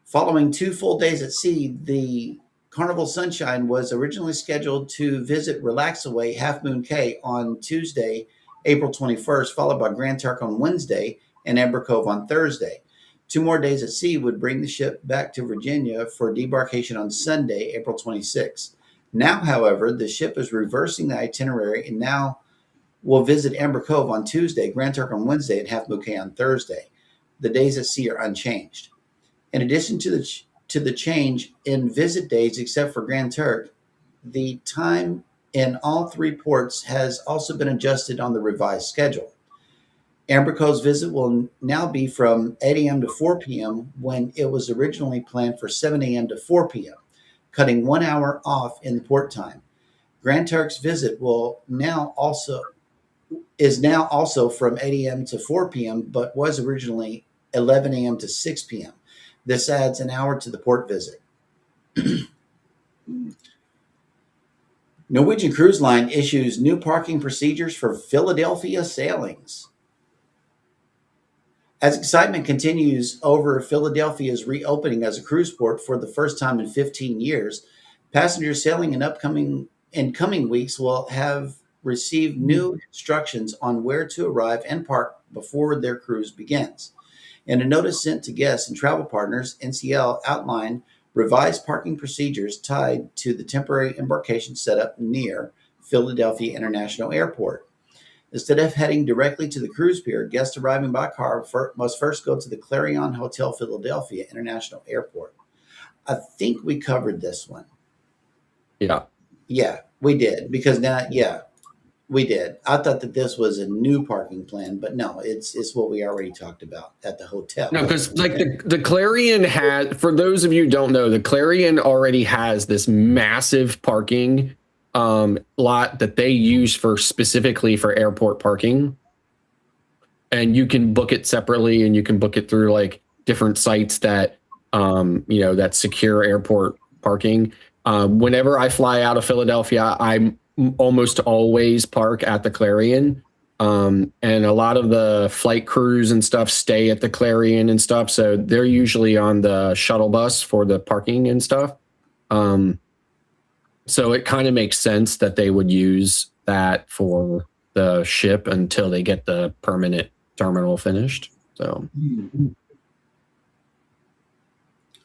Following 2 full days at sea, the Carnival Sunshine was originally scheduled to visit Relaxaway Half Moon Cay on Tuesday, April 21st, followed by Grand Turk on Wednesday and Amber Cove on Thursday. 2 more days at sea would bring the ship back to Virginia for debarkation on Sunday, April 26th. Now, however, the ship is reversing the itinerary and now will visit Amber Cove on Tuesday, Grand Turk on Wednesday, and Half Moon Cay on Thursday. The days at sea are unchanged. In addition to the change in visit days, except for Grand Turk, the time in all 3 ports has also been adjusted on the revised schedule. Amber Cove's visit will now be from 8 a.m. to 4 p.m. when it was originally planned for 7 a.m. to 4 p.m., cutting 1 hour off in the port time. Grand Turk's visit is now also from 8 a.m. to 4 p.m., but was originally 11 a.m. to 6 p.m. This adds an hour to the port visit. Norwegian Cruise Line issues new parking procedures for Philadelphia sailings. As excitement continues over Philadelphia's reopening as a cruise port for the first time in 15 years, passengers sailing in coming weeks will have received new instructions on where to arrive and park before their cruise begins. In a notice sent to guests and travel partners, NCL outlined revised parking procedures tied to the temporary embarkation setup near Philadelphia International Airport. Instead of heading directly to the cruise pier, guests arriving by car must first go to the Clarion Hotel Philadelphia International Airport. I think we covered this one. Yeah. Yeah, we did. Because now, yeah, we did. I thought that this was a new parking plan, but no, it's what we already talked about at the hotel. No, because like the Clarion had, for those of you who don't know, the Clarion already has this massive parking lot that they use specifically for airport parking. And you can book it separately, and you can book it through like different sites that, that secure airport parking. Whenever I fly out of Philadelphia, I almost always park at the Clarion. And a lot of the flight crews and stuff stay at the Clarion and stuff. So they're usually on the shuttle bus for the parking and stuff. So it kind of makes sense that they would use that for the ship until they get the permanent terminal finished. So.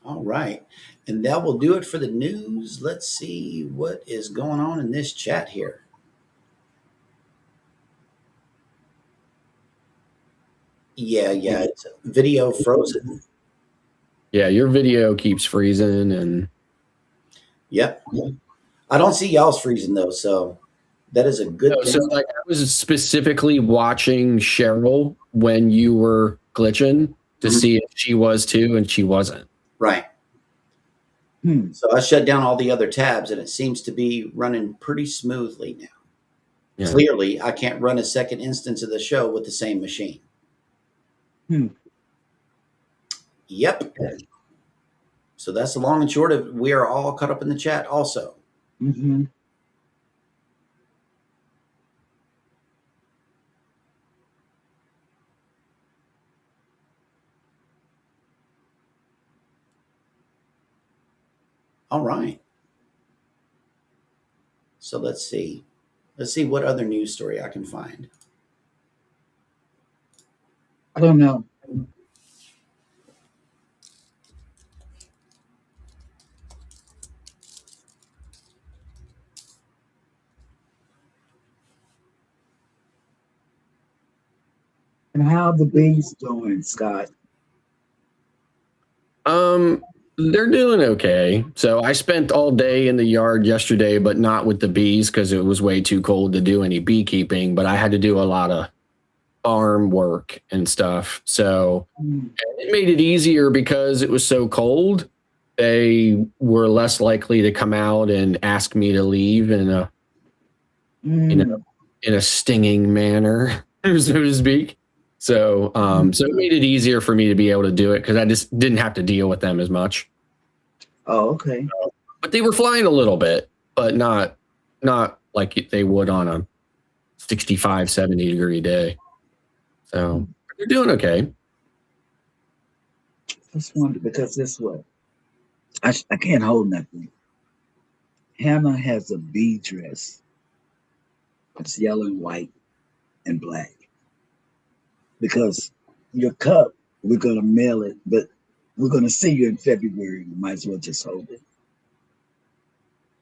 All right. And that will do it for the news. Let's see what is going on in this chat here. Yeah, it's video frozen. Yeah, your video keeps freezing and. Yep. I don't see y'all's freezing though, so that is a good thing. So like I was specifically watching Cheryl when you were glitching to see if she was too, and she wasn't. Right. So I shut down all the other tabs, and it seems to be running pretty smoothly now. Yeah. Clearly, I can't run a second instance of the show with the same machine. Yep. So that's the long and short of it. We are all caught up in the chat also. All right. So let's see. Let's see what other news story I can find. I don't know. And how are the bees doing, Scott? They're doing okay. So I spent all day in the yard yesterday, but not with the bees because it was way too cold to do any beekeeping. But I had to do a lot of farm work and stuff. So it made it easier because it was so cold. They were less likely to come out and ask me to leave in a, in a stinging manner, so to speak. So, so it made it easier for me to be able to do it because I just didn't have to deal with them as much. Oh, okay. But they were flying a little bit, but not like they would on a 65, 70 degree day. So they're doing okay. I just wondered because this way, I can't hold nothing. Hannah has a bee dress. It's yellow and white and black. Because your cup we're gonna mail it, but we're gonna see you in February. You might as well just hold it.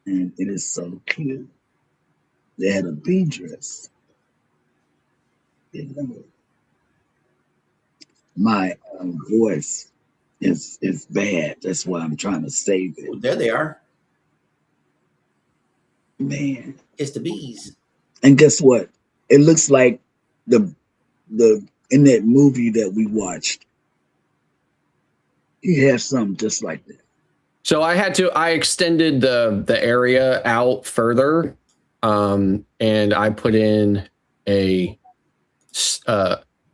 And it is so cute. They had a bee dress. You know, my voice is bad. That's why I'm trying to save it. There they are. Man. It's the bees. And guess what? It looks like the in that movie that we watched. He has something just like that. So I extended the area out further, and I put in a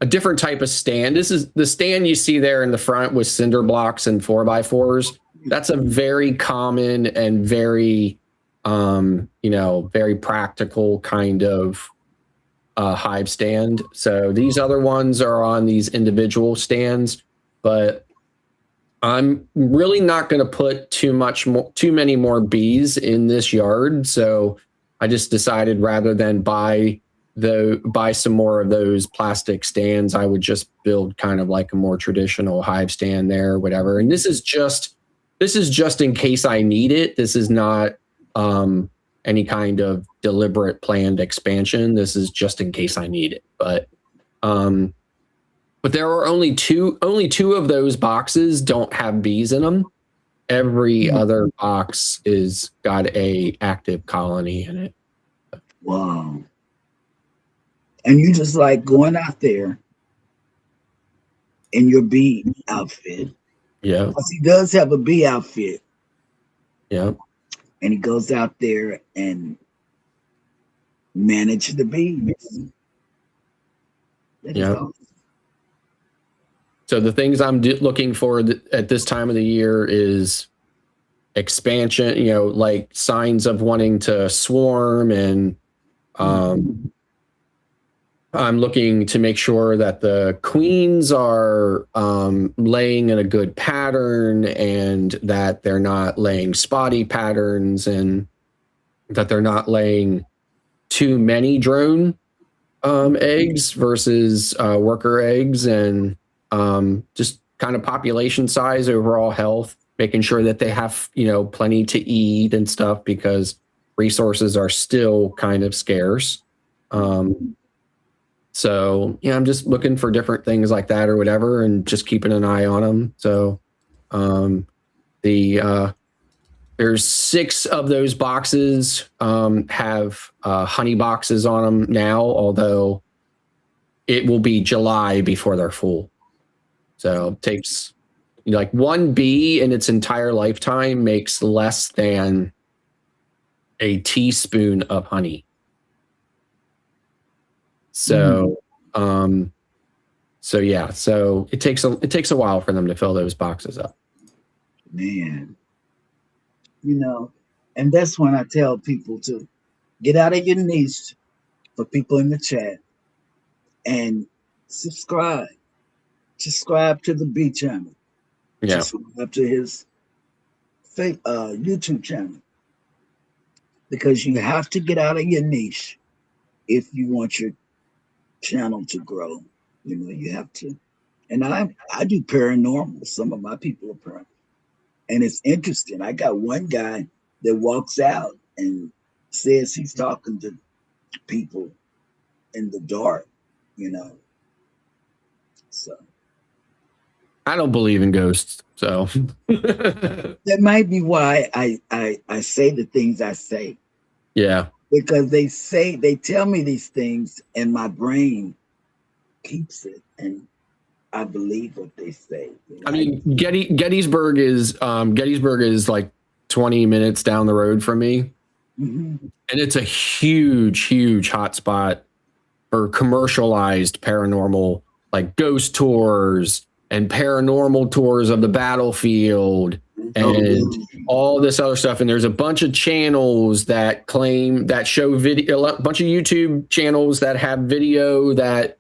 different type of stand. This is the stand you see there in the front with cinder blocks and 4x4s. That's a very common and very, very practical kind of hive stand. So these other ones are on these individual stands, but I'm really not going to put too many more bees in this yard. So I just decided rather than buy some more of those plastic stands, I would just build kind of like a more traditional hive stand there, or whatever. And this is just in case I need it. This is not any kind of deliberate planned expansion. This is just in case I need it. But there are only two of those boxes don't have bees in them. Every other box is got a active colony in it. Wow. And you just like going out there in your bee outfit. Yeah. Because he does have a bee outfit. Yeah. And he goes out there and manage the bees. Yeah. Awesome. So the things I'm looking for at this time of the year is expansion, like signs of wanting to swarm, and I'm looking to make sure that the queens are laying in a good pattern, and that they're not laying spotty patterns, and that they're not laying too many drone eggs versus worker eggs, and just kind of population size, overall health, making sure that they have, plenty to eat and stuff, because resources are still kind of scarce. So, I'm just looking for different things like that or whatever, and just keeping an eye on them. So, there's 6 of those boxes have honey boxes on them now, although it will be July before they're full. So it takes, like, one bee in its entire lifetime makes less than a teaspoon of honey. So, so it takes a while for them to fill those boxes up. Man, and that's when I tell people to get out of your niche, for people in the chat, and subscribe to the B channel. Yeah. Subscribe to his YouTube channel, because you have to get out of your niche if you want your channel to grow. You have to. And I do paranormal. Some of my people are paranormal, and it's interesting. I got one guy that walks out and says he's talking to people in the dark. So I don't believe in ghosts, so that might be why I say the things I say. Yeah. Because they tell me these things, and my brain keeps it, and I believe what they say. I mean, Gettysburg is like 20 minutes down the road from me. And it's a huge hot spot for commercialized paranormal, like ghost tours and paranormal tours of the battlefield and all this other stuff. And there's a bunch of channels that show video, a bunch of YouTube channels that have video that,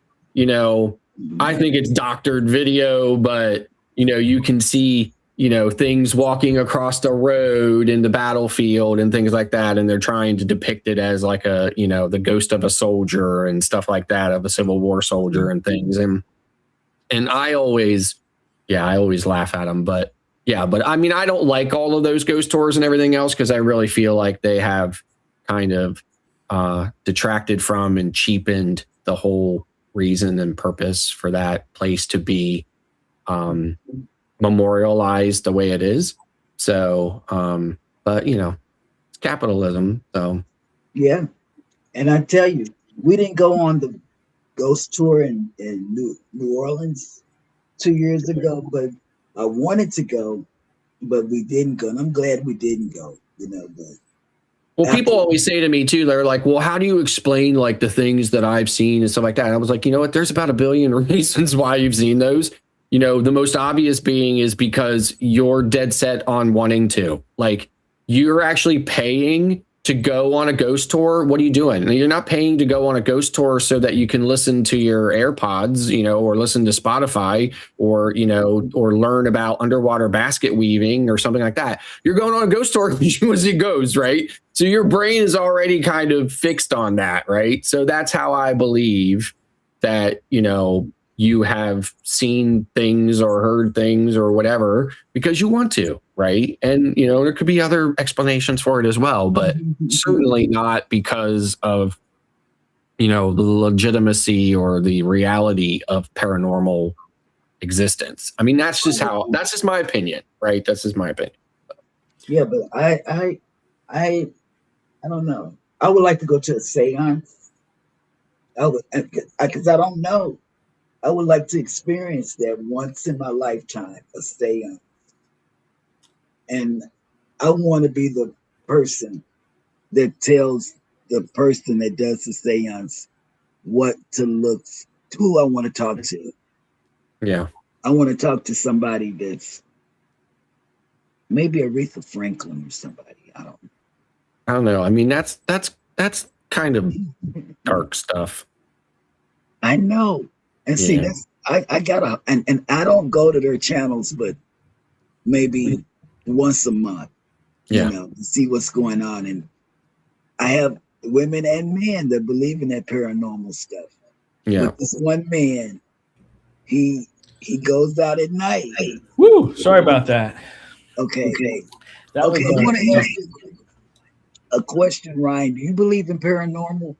I think it's doctored video, but, you can see, things walking across the road in the battlefield and things like that. And they're trying to depict it as like the ghost of a soldier and stuff like that, of a Civil War soldier and things. And And I always laugh at them, but I mean, I don't like all of those ghost tours and everything else because I really feel like they have kind of detracted from and cheapened the whole reason and purpose for that place to be memorialized the way it is. So, but it's capitalism. So, yeah. And I tell you, we didn't go on the ghost tour in New Orleans 2 years ago, but I wanted to go, but we didn't go. And I'm glad we didn't go, but well, people always say to me too, they're like, well, how do you explain like the things that I've seen and stuff like that? And I was like, you know what? There's about 1 billion reasons why you've seen those. The most obvious being is because you're dead set on wanting to. Like, you're actually paying to go on a ghost tour. What are you doing? And you're not paying to go on a ghost tour so that you can listen to your AirPods, or listen to Spotify or learn about underwater basket weaving or something like that. You're going on a ghost tour because you want to see ghosts, right? So your brain is already kind of fixed on that, right? So that's how I believe that, you have seen things or heard things or whatever because you want to, right? And, there could be other explanations for it as well, but certainly not because of, the legitimacy or the reality of paranormal existence. I mean, that's just my opinion, right? That's just my opinion. Yeah, but I don't know. I would like to go to a seance. Because I don't know. I would like to experience that once in my lifetime, a seance. And I want to be the person that tells the person that does the seance what to look, who I want to talk to. Yeah. I want to talk to somebody that's maybe Aretha Franklin or somebody. I don't know. I mean, that's kind of dark stuff. I know. And see, that's I gotta and I don't go to their channels, but maybe once a month, to see what's going on. And I have women and men that believe in that paranormal stuff. Yeah. But this one man, he goes out at night. Woo! Sorry about that. Okay. That I want to ask you a question, Ryan. Do you believe in paranormal?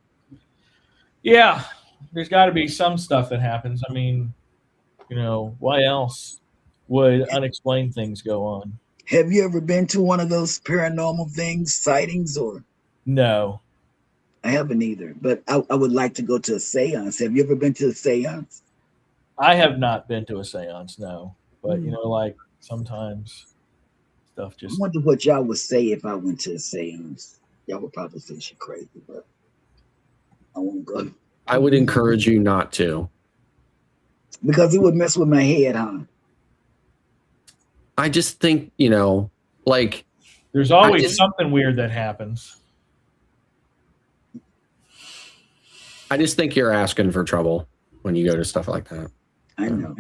Yeah. There's got to be some stuff that happens. I mean, why else would unexplained things go on? Have you ever been to one of those paranormal sightings, or? No. I haven't either, but I would like to go to a seance. Have you ever been to a seance? I have not been to a seance, no. But, like sometimes stuff just... I wonder what y'all would say if I went to a seance. Y'all would probably say she's crazy, but I won't go. I would encourage you not to. Because it would mess with my head, huh? I just think, like... There's always something weird that happens. I just think you're asking for trouble when you go to stuff like that. I know.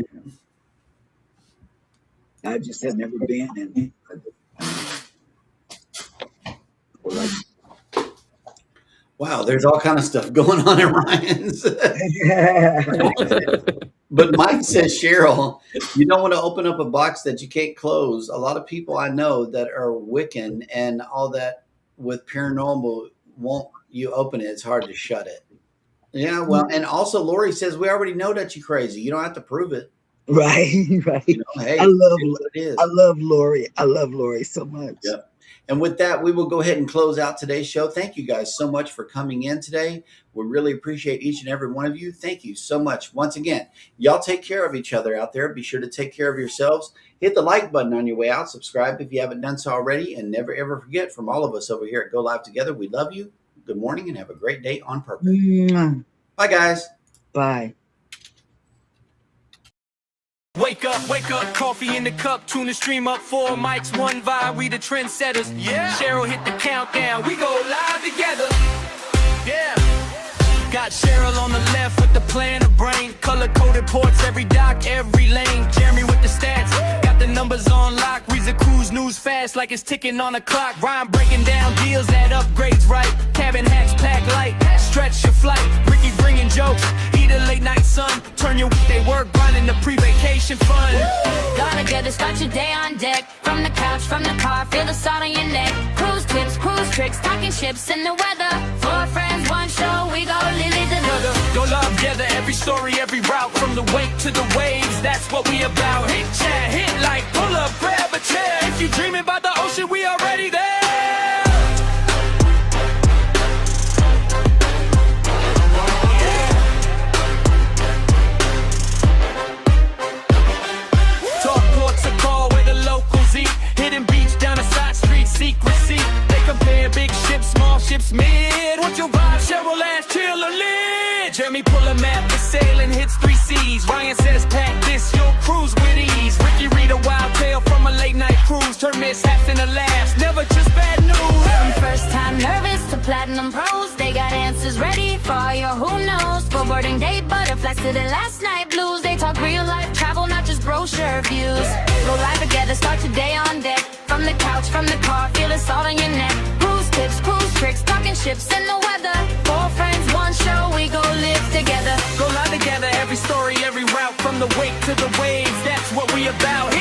I just have never been in. Wow, there's all kind of stuff going on in Ryan's. But Mike says, Cheryl, you don't want to open up a box that you can't close. A lot of people I know that are Wiccan and all that with paranormal, won't you open it? It's hard to shut it. Yeah, well, and also Lori says, we already know that you're crazy. You don't have to prove it. Right. Hey, I love Lori. I love Lori so much. Yep. And with that, we will go ahead and close out today's show. Thank you guys so much for coming in today. We really appreciate each and every one of you. Thank you so much. Once again, y'all take care of each other out there. Be sure to take care of yourselves. Hit the like button on your way out. Subscribe if you haven't done so already. And never, ever forget, from all of us over here at Go Live Together, we love you. Good morning and have a great day on purpose. Bye, guys. Bye. Wake up, coffee in the cup, tune the stream up, 4 mics, 1 vibe, we the trendsetters. Yeah. Cheryl hit the countdown, we go live together. Yeah. Got Cheryl on the left with the plan of brain, color-coded ports, every dock, every lane. Jeremy with the stats, got the numbers on lock, reads the cruise news fast. fast like it's ticking on a clock. Rhyme breaking down deals that upgrades right. Cabin hacks pack light, stretch your flight. Ricky bringing jokes, eat a late night sun. Turn your weekday work grind into pre-vacation fun. Gotta get to start your day on deck. From the couch, from the car, feel the salt on your neck. Cruise tips, cruise tricks, talking ships in the weather. 4 friends, 1 show, we go Lily together. Go love together, every story, every route. From the wake to the waves, that's what we about. Hit chat, hit like, pull up, grab a chair. If you dreaming about the ocean, we already there. Talk ports a call where the locals eat. Hidden beach down a side street, secrecy. They compare big ships, small ships, mid. What's your vibe, Cheryl, ass, chill or lit? Jeremy pull a map, the sailing hits 3 seas. Ryan says pack this, you'll cruise with ease. Ricky read a wild tale from a late night cruise. Turn mishaps into laughs, never just bad news. From first time nervous to platinum pros, they got answers ready for all your who knows. For boarding day butterflies to the last night blues. They talk real life travel, not just brochure views. Go live together, start your day on deck. From the couch, from the car, feel the salt on your neck. Cruise tips, cruise tricks, talking ships in the weather. 4 friends, 1 show, we go live together. Go live together, every story, every route. From the wake to the waves, that's what we about.